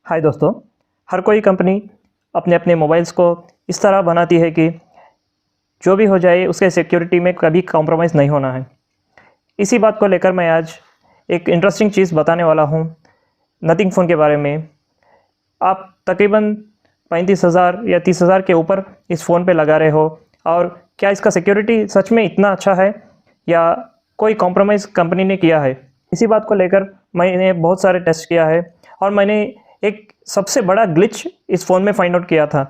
हाय दोस्तों। हर कोई कंपनी अपने अपने मोबाइल्स को इस तरह बनाती है कि जो भी हो जाए उसके सिक्योरिटी में कभी कॉम्प्रोमाइज़ नहीं होना है। इसी बात को लेकर मैं आज एक इंटरेस्टिंग चीज़ बताने वाला हूँ नथिंग फ़ोन के बारे में। आप तकरीबन 35,000 या 30,000 के ऊपर इस फ़ोन पे लगा रहे हो, और क्या इसका सिक्योरिटी सच में इतना अच्छा है या कोई कॉम्प्रोमाइज़ कंपनी ने किया है? इसी बात को लेकर मैंने बहुत सारे टेस्ट किया है और मैंने एक सबसे बड़ा ग्लिच इस फ़ोन में फाइंड आउट किया था,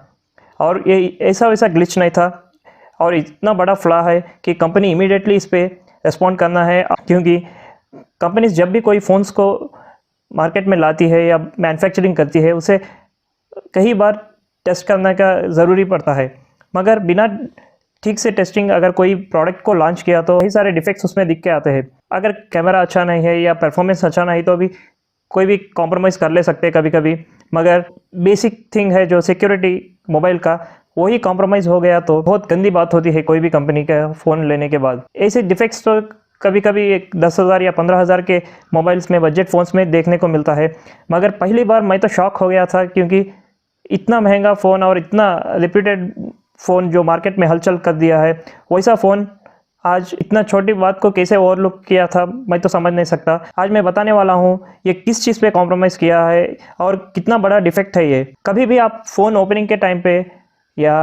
और ये ऐसा वैसा ग्लिच नहीं था और इतना बड़ा फ्लॉ है कि कंपनी इमीडिएटली इस पे रिस्पॉन्ड करना है, क्योंकि कंपनीज जब भी कोई फ़ोन्स को मार्केट में लाती है या मैन्युफैक्चरिंग करती है उसे कई बार टेस्ट करने का ज़रूरी पड़ता है। मगर बिना ठीक से टेस्टिंग अगर कोई प्रोडक्ट को लॉन्च किया तो कई सारे डिफेक्ट्स उसमें दिख के आते हैं। अगर कैमरा अच्छा नहीं है या परफॉर्मेंस अच्छा नहीं तो भी कोई भी कॉम्प्रोमाइज़ कर ले सकते हैं कभी कभी, मगर बेसिक थिंग है जो सिक्योरिटी मोबाइल का, वही कॉम्प्रोमाइज़ हो गया तो बहुत गंदी बात होती है कोई भी कंपनी का फ़ोन लेने के बाद। ऐसे डिफेक्ट्स तो कभी कभी एक 10,000 या 15,000 के मोबाइल्स में, बजट फ़ोन्स में देखने को मिलता है। मगर पहली बार मैं तो शॉक हो गया था, क्योंकि इतना महंगा फ़ोन और इतना रिप्यूटेड फ़ोन जो मार्केट में हलचल कर दिया है, वैसा फ़ोन आज इतना छोटी बात को कैसे ओवरलुक किया था मैं तो समझ नहीं सकता। आज मैं बताने वाला हूँ ये किस चीज़ पे कॉम्प्रोमाइज़ किया है और कितना बड़ा डिफेक्ट है ये। कभी भी आप फ़ोन ओपनिंग के टाइम पे या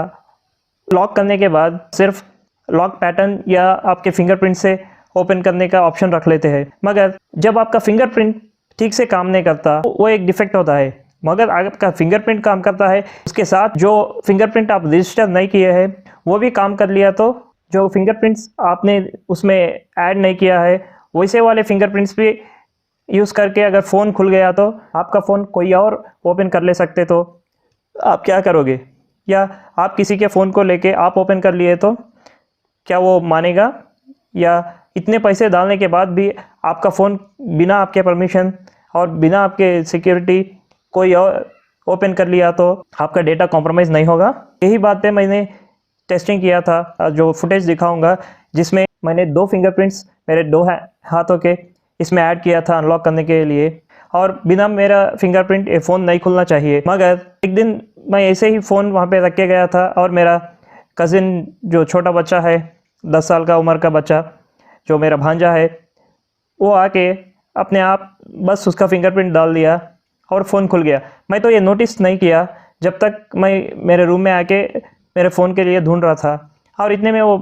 लॉक करने के बाद सिर्फ लॉक पैटर्न या आपके फिंगरप्रिंट से ओपन करने का ऑप्शन रख लेते हैं, मगर जब आपका फिंगरप्रिंट ठीक से काम नहीं करता वो एक डिफेक्ट होता है। मगर आपका फिंगरप्रिंट काम करता है, उसके साथ जो फिंगरप्रिंट आप रजिस्टर नहीं किए हैं वो भी काम कर लिया, तो जो फिंगरप्रिंट्स आपने उसमें ऐड नहीं किया है वैसे वाले फिंगरप्रिंट्स भी यूज़ करके अगर फ़ोन खुल गया तो आपका फ़ोन कोई और ओपन कर ले सकते, तो आप क्या करोगे? या आप किसी के फ़ोन को लेके आप ओपन कर लिए तो क्या वो मानेगा? या इतने पैसे डालने के बाद भी आपका फ़ोन बिना आपके परमिशन और बिना आपके सिक्योरिटी कोई और ओपन कर लिया तो आपका डेटा कॉम्प्रोमाइज़ नहीं होगा? यही बात पे मैंने टेस्टिंग किया था, जो फुटेज दिखाऊंगा, जिसमें मैंने 2 फिंगरप्रिंट्स मेरे 2 हाथों के इसमें ऐड किया था अनलॉक करने के लिए, और बिना मेरा फिंगरप्रिंट ये फ़ोन नहीं खुलना चाहिए। मगर एक दिन मैं ऐसे ही फ़ोन वहाँ पे रख के गया था और मेरा कज़िन जो छोटा बच्चा है, 10 साल का उम्र का बच्चा जो मेरा भांजा है, वो आके अपने आप बस उसका फिंगरप्रिंट डाल दिया और फ़ोन खुल गया। मैं तो ये नोटिस नहीं किया जब तक मैं मेरे रूम में आके मेरे फ़ोन के लिए ढूंढ रहा था, और इतने में वो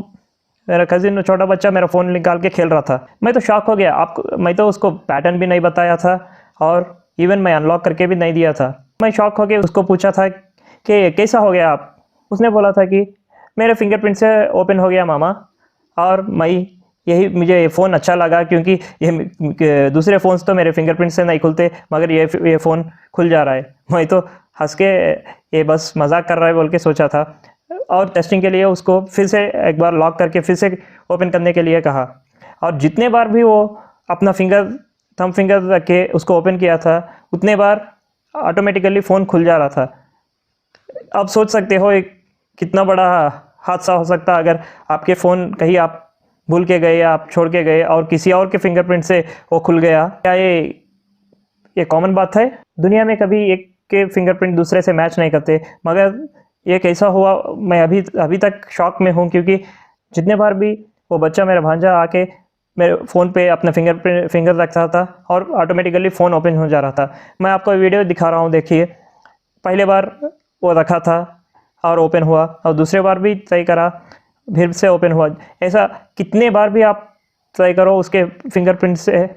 मेरा कज़िन छोटा बच्चा मेरा फ़ोन निकाल के खेल रहा था। मैं तो शॉक हो गया। मैं तो उसको पैटर्न भी नहीं बताया था और इवन मैं अनलॉक करके भी नहीं दिया था। मैं शॉक हो के उसको पूछा था कि कैसा हो गया आप? उसने बोला था कि मेरे फिंगरप्रिंट से ओपन हो गया मामा, और मुझे ये फ़ोन अच्छा लगा क्योंकि ये दूसरे फ़ोन्स तो मेरे फिंगरप्रिंट से नहीं खुलते, मगर ये फ़ोन खुल जा रहा है। मैं तो हंस के ये बस मजाक कर रहा है बोल के सोचा था, और टेस्टिंग के लिए उसको फिर से एक बार लॉक करके फिर से ओपन करने के लिए कहा, और जितने बार भी वो अपना थंब फिंगर रख के उसको ओपन किया था उतने बार ऑटोमेटिकली फ़ोन खुल जा रहा था। अब सोच सकते हो एक कितना बड़ा हादसा हो सकता अगर आपके फ़ोन कहीं आप भूल के गए या आप छोड़ के गए और किसी और के फिंगरप्रिंट से वो खुल गया। क्या ये कॉमन बात है? दुनिया में कभी एक के फिंगरप्रिंट दूसरे से मैच नहीं करते, मगर ये कैसा हुआ मैं अभी तक शॉक में हूँ, क्योंकि जितने बार भी वो बच्चा मेरा भांजा आके मेरे फ़ोन पे अपना फिंगर रखता था और ऑटोमेटिकली फ़ोन ओपन हो जा रहा था। मैं आपको वीडियो दिखा रहा हूँ, देखिए। पहले बार वो रखा था और ओपन हुआ, और दूसरे बार भी ट्राई करा फिर से ओपन हुआ। ऐसा कितने बार भी आप ट्राई करो उसके फिंगरप्रिंट से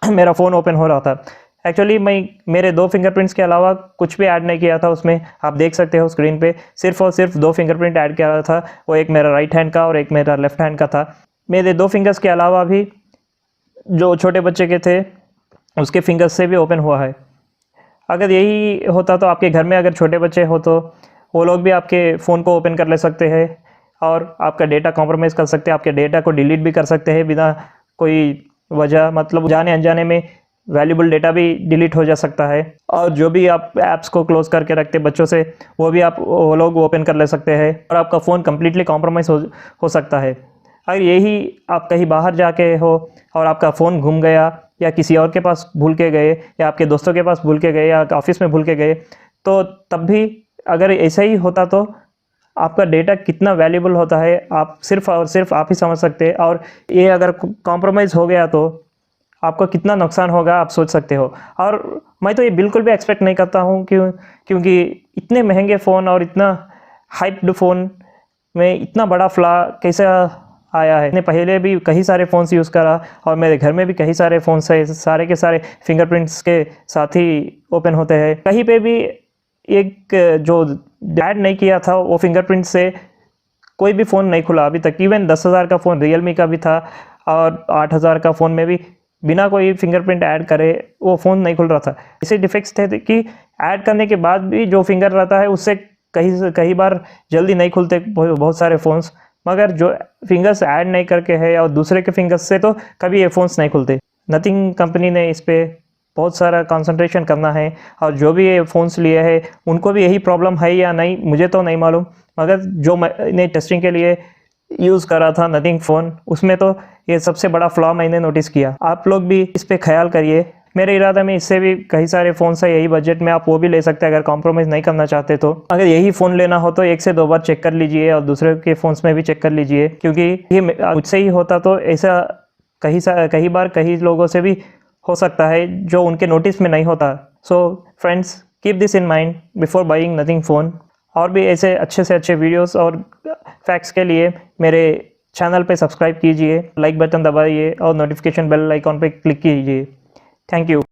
मेरा फ़ोन ओपन हो रहा था। एक्चुअली मैं मेरे 2 फिंगरप्रिंट्स के अलावा कुछ भी ऐड नहीं किया था उसमें। आप देख सकते हो स्क्रीन पे सिर्फ और सिर्फ 2 फिंगरप्रिंट ऐड किया था, वो एक मेरा राइट हैंड का और एक मेरा लेफ्ट हैंड का था। मेरे 2 फिंगर्स के अलावा भी जो छोटे बच्चे के थे उसके फिंगर्स से भी ओपन हुआ है। अगर यही होता तो आपके घर में अगर छोटे बच्चे हो तो वो लोग भी आपके फ़ोन को ओपन कर ले सकते हैं और आपका डेटा कॉम्प्रोमाइज़ कर सकते हैं, आपके डेटा को डिलीट भी कर सकते हैं बिना कोई वजह, मतलब जाने अनजाने में वैल्यूबल डेटा भी डिलीट हो जा सकता है। और जो भी आप ऐप्स को क्लोज करके रखते बच्चों से वो भी वो लोग ओपन कर ले सकते हैं, और आपका फ़ोन कम्प्लीटली कॉम्प्रोमाइज़ हो सकता है। अगर यही आप कहीं बाहर जाके हो और आपका फ़ोन गुम गया या किसी और के पास भूल के गए या आपके दोस्तों के पास भूल के गए या ऑफिस में भूल के गए, तो तब भी अगर ऐसा ही होता तो आपका डेटा कितना वैल्यूबल होता है आप सिर्फ और सिर्फ आप ही समझ सकते हैं। और ये अगर कॉम्प्रोमाइज़ हो गया तो आपको कितना नुकसान होगा आप सोच सकते हो। और मैं तो ये बिल्कुल भी एक्सपेक्ट नहीं करता हूँ क्योंकि इतने महंगे फ़ोन और इतना हाइप्ड फ़ोन में इतना बड़ा फ्लॉ कैसे आया है। मैंने पहले भी कई सारे फ़ोन्स यूज़ करा और मेरे घर में भी कई सारे फ़ोन्स है, सारे के सारे फिंगरप्रिंट्स के साथ ही ओपन होते हैं। कहीं पे भी एक जो ऐड नहीं किया था वो फिंगरप्रिंट से कोई भी फ़ोन नहीं खुला अभी तक। इवन 10,000 का फ़ोन रियलमी का भी था और 8,000 का फ़ोन में भी बिना कोई फिंगरप्रिंट ऐड करे वो फ़ोन नहीं खुल रहा था। ऐसे डिफेक्ट्स थे कि ऐड करने के बाद भी जो फिंगर रहता है उससे कई बार जल्दी नहीं खुलते बहुत सारे फ़ोन्स, मगर जो फिंगर्स ऐड नहीं करके है और दूसरे के फिंगर्स से तो कभी ये फ़ोन्स नहीं खुलते। नथिंग कंपनी ने इस पर बहुत सारा कंसंट्रेशन करना है और जो भी ये फ़ोन्स लिए हैं उनको भी यही प्रॉब्लम है या नहीं मुझे तो नहीं मालूम, मगर जो मैंने टेस्टिंग के लिए यूज़ करा था नथिंग फ़ोन उसमें तो ये सबसे बड़ा फ्लॉ मैंने नोटिस किया। आप लोग भी इस पे ख्याल करिए। मेरे इरादे में इससे भी कई सारे फ़ोन्स है यही बजट में, आप वो भी ले सकते हैं अगर कॉम्प्रोमाइज़ नहीं करना चाहते तो। अगर यही फ़ोन लेना हो तो 1 से 2 बार चेक कर लीजिए और दूसरे के फ़ोन्स में भी चेक कर लीजिए, क्योंकि ये मुझसे ही होता तो ऐसा कई बार कई लोगों से भी हो सकता है जो उनके नोटिस में नहीं होता। So friends, keep this in mind before buying nothing phone. और भी ऐसे अच्छे से अच्छे वीडियोस और फैक्ट्स के लिए मेरे चैनल पे सब्सक्राइब कीजिए, लाइक बटन दबाइए और नोटिफिकेशन बेल आइकॉन पे क्लिक कीजिए। Thank you.